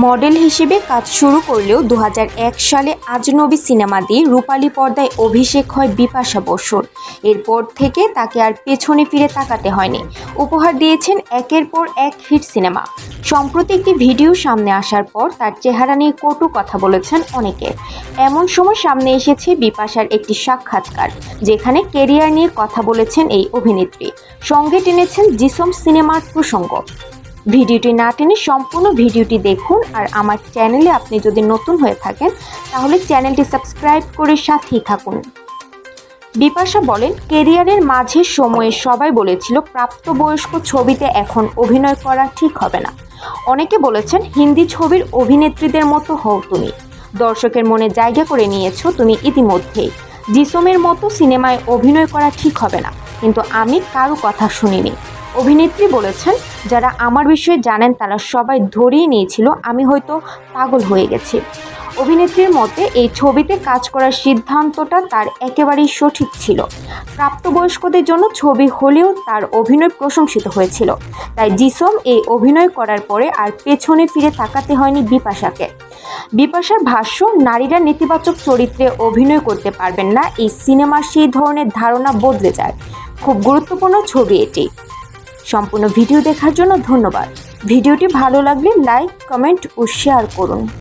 Model হিসেবে কাজ শুরু করলেও 2001 সালে আজনবী সিনেমা দিয়ে রূপালী পর্দায় অভিষেক হয় বিপাশা বসুর। এরপর থেকে তাকে আর পেছনে ফিরে তাকাতে হয়নি। উপহার দিয়েছেন একের পর এক হিট সিনেমা। সম্প্রতি একটি ভিডিও সামনে আসার পর তার চেহারা নিয়ে কটু কথা বলেছেন অনেকে। এমন সময় সামনে এসেছে বিপাশার একটি সাক্ষাৎকার, যেখানে কেরিয়ার নিয়ে কথা বলেছেন এই অভিনেত্রী। সঙ্গে টেনেছেন জিসম সিনেমার প্রসঙ্গ। ভিডিওটি না টেনে সম্পূর্ণ ভিডিওটি দেখুন। আর আমার চ্যানেলে আপনি যদি নতুন হয়ে থাকেন তাহলে চ্যানেলটি সাবস্ক্রাইব করে সাথেই থাকুন। বিপাশা বলেন, কেরিয়ারের মাঝে সময়ে সবাই বলেছিল প্রাপ্তবয়স্ক ছবিতে এখন অভিনয় করা ঠিক হবে না। অনেকে বলেছেন হিন্দি ছবির অভিনেত্রীদের মতো হও তুমি, দর্শকের মনে জায়গা করে নিয়েছো তুমি ইতিমধ্যেই। জিসমের মতো সিনেমায় অভিনয় করা ঠিক হবে না, কিন্তু আমি কারো কথা শুনিনি। অভিনেত্রী বলেছেন, যারা আমার বিষয়ে জানেন তারা সবাই ধরেই নিয়েছিল আমি হয়তো পাগল হয়ে গেছি। অভিনেত্রীর মতে এই ছবিতে কাজ করার সিদ্ধান্তটা তার একেবারেই সঠিক ছিল। প্রাপ্তবয়স্কদের জন্য ছবি হলেও তার অভিনয় প্রশংসিত হয়েছিল। তাই জিসম এই অভিনয় করার পরে আর পেছনে ফিরে তাকাতে হয়নি বিপাশাকে। বিপাশার ভাষ্য, নারীরা নেতিবাচক চরিত্রে অভিনয় করতে পারবেন না, এই সিনেমার সেই ধরনের ধারণা বদলে যায়। খুব গুরুত্বপূর্ণ ছবি এটি। সম্পূর্ণ ভিডিও দেখার জন্য ধন্যবাদ। ভিডিওটি ভালো লাগলে লাইক, কমেন্ট ও শেয়ার করুন।